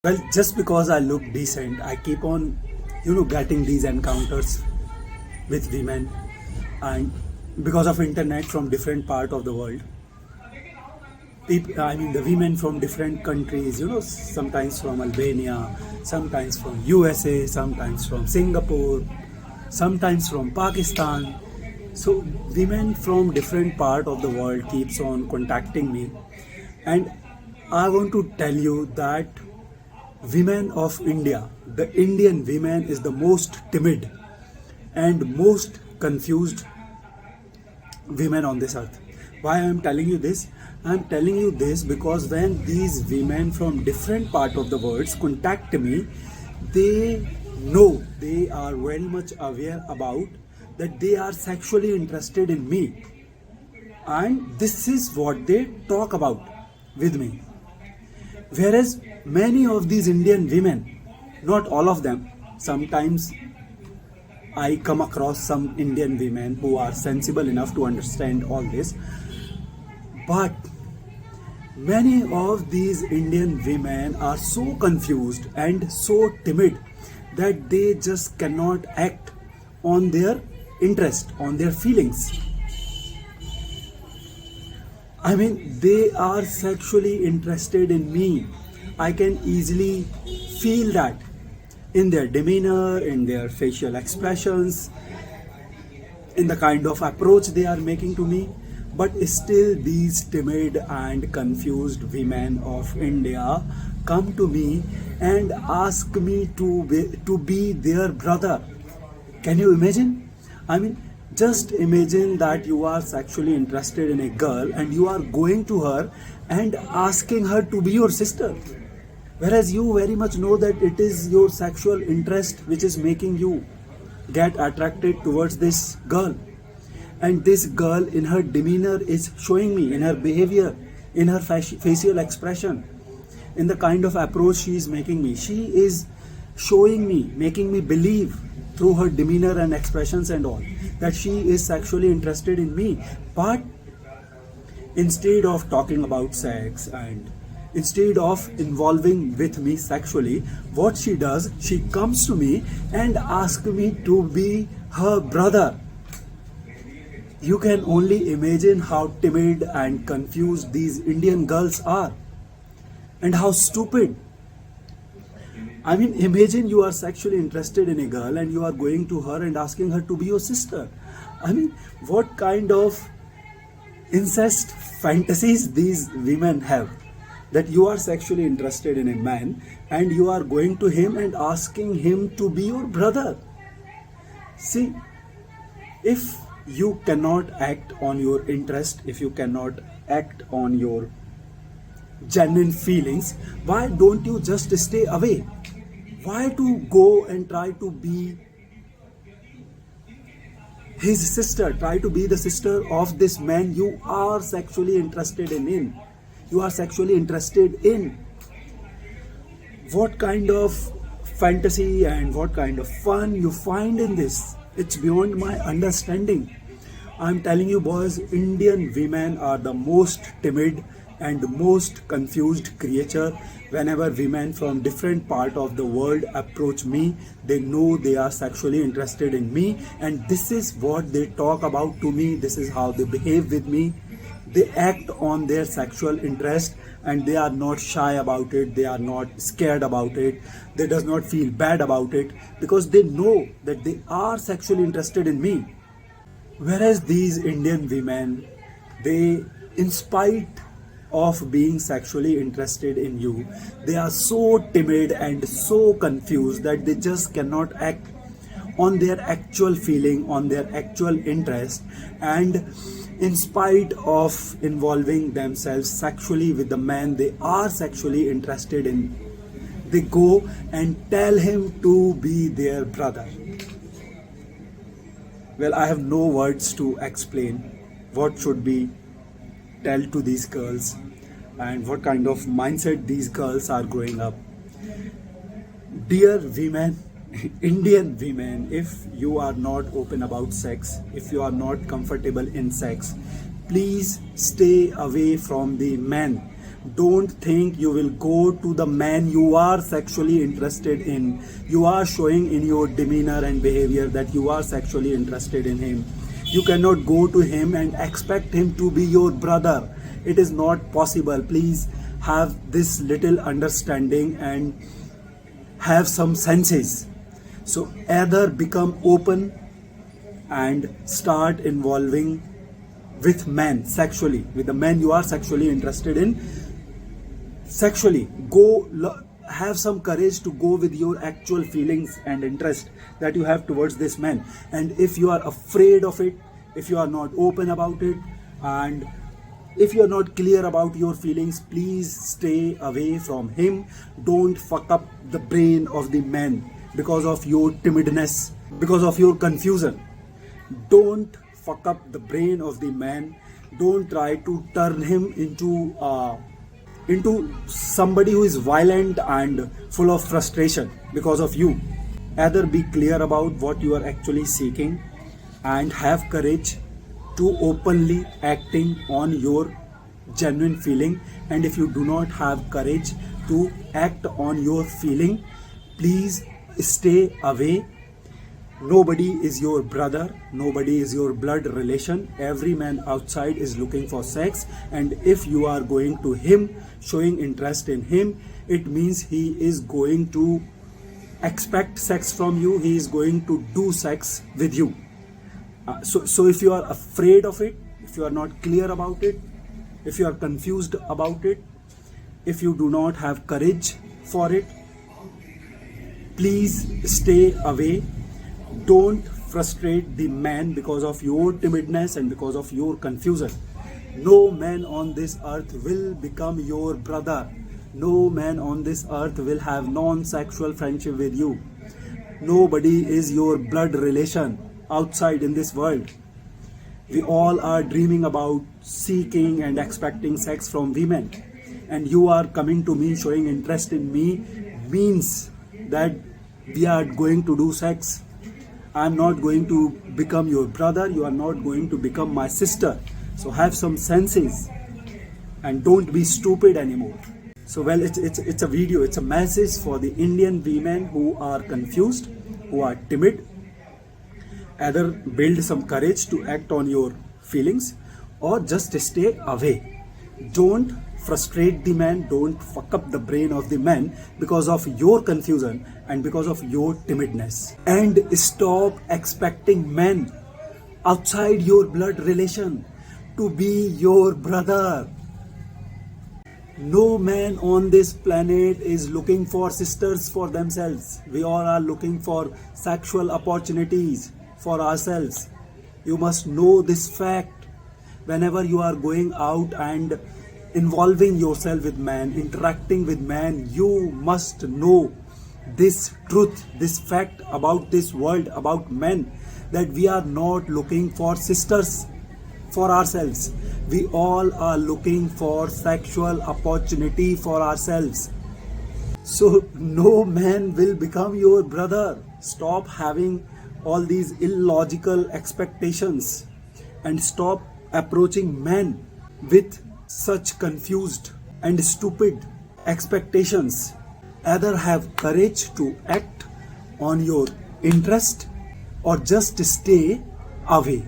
Well, just because I look decent, I keep on, getting these encounters with women, and because of internet from different part of the world. People, I mean, the women from different countries, sometimes from Albania, sometimes from USA, sometimes from Singapore, sometimes from Pakistan. So women from different part of the world keeps on contacting me, and I want to tell you that women of India, the Indian women is the most timid and most confused women on this earth. Why I am telling you this? I am telling you this because when these women from different part of the world contact me, they know, they are very much aware about that they are sexually interested in me, and this is what they talk about with me. Whereas many of these Indian women, not all of them, sometimes I come across some Indian women who are sensible enough to understand all this, but many of these Indian women are so confused and so timid that they just cannot act on their interest, on their feelings. I mean, they are sexually interested in me. I can easily feel that in their demeanor, in their facial expressions, in the kind of approach they are making to me. But still, these timid and confused women of India come to me and ask me to be their brother. Can you imagine? I mean, just imagine that you are sexually interested in a girl and you are going to her and asking her to be your sister. Whereas you very much know that it is your sexual interest which is making you get attracted towards this girl. And this girl, in her demeanor, is showing me, in her behavior, in her facial expression, in the kind of approach she is making me. She is showing me, making me believe through her demeanor and expressions and all that she is sexually interested in me. But instead of talking about sex and instead of involving with me sexually, what she does, she comes to me and asks me to be her brother. You can only imagine how timid and confused these Indian girls are and how stupid. I mean, imagine you are sexually interested in a girl and you are going to her and asking her to be your sister. I mean, what kind of incest fantasies these women have? That you are sexually interested in a man and you are going to him and asking him to be your brother. See, if you cannot act on your interest, if you cannot act on your genuine feelings, why don't you just stay away? Why to go and try to be his sister, try to be the sister of this man you are sexually interested in? You are sexually interested in. What kind of fantasy and what kind of fun you find in this? It's beyond my understanding. I'm telling you, boys, Indian women are the most timid and most confused creature. Whenever women from different part of the world approach me, they know they are sexually interested in me, and this is what they talk about to me. This is how they behave with me. They act on their sexual interest and they are not shy about it. They are not scared about it. They does not feel bad about it because they know that they are sexually interested in me. Whereas these Indian women, they, in spite of being sexually interested in you, they are so timid and so confused that they just cannot act on their actual feeling, on their actual interest, and in spite of involving themselves sexually with the man they are sexually interested in, they go and tell him to be their brother. Well, I have no words to explain what should be tell to these girls and what kind of mindset these girls are growing up. Dear women, Indian women, if you are not open about sex, if you are not comfortable in sex, please stay away from the men. Don't think you will go to the man you are sexually interested in. You are showing in your demeanor and behavior that you are sexually interested in him. You cannot go to him and expect him to be your brother. It is not possible. Please have this little understanding and have some senses. So either become open and start involving with men sexually, with the men you are sexually interested in. Sexually, have some courage to go with your actual feelings and interest that you have towards this man. And if you are afraid of it, if you are not open about it, and if you are not clear about your feelings, please stay away from him. Don't fuck up the brain of the man because of your timidness, because of your confusion. Don't fuck up the brain of the man. Don't try to turn him into somebody who is violent and full of frustration because of you. Either be clear about what you are actually seeking and have courage to openly acting on your genuine feeling. And if you do not have courage to act on your feeling, please stay away. Nobody is your brother, nobody is your blood relation. Every man outside is looking for sex, and if you are going to him, showing interest in him, it means he is going to expect sex from you, he is going to do sex with you. So if you are afraid of it, if you are not clear about it, if you are confused about it, if you do not have courage for it, please stay away. Don't frustrate the man because of your timidness and because of your confusion. No man on this earth will become your brother. No man on this earth will have non-sexual friendship with you. Nobody is your blood relation outside in this world. We all are dreaming about seeking and expecting sex from women. And you are coming to me showing interest in me means that we are going to do sex. I am not going to become your brother. You are not going to become my sister. So have some senses and don't be stupid anymore. So well, it's a video. It's a message for the Indian women who are confused, who are timid. Either build some courage to act on your feelings or just stay away. Don't frustrate the man. Don't fuck up the brain of the man because of your confusion and because of your timidness. And stop expecting men outside your blood relation to be your brother. No man on this planet is looking for sisters for themselves. We all are looking for sexual opportunities for ourselves. You must know this fact. Whenever you are going out and involving yourself with man, interacting with man, you must know this truth, this fact about this world, about men, that we are not looking for sisters for ourselves. We all are looking for sexual opportunity for ourselves. So no man will become your brother. Stop having all these illogical expectations and stop approaching men with such confused and stupid expectations. Either have courage to act on your interest or just stay away.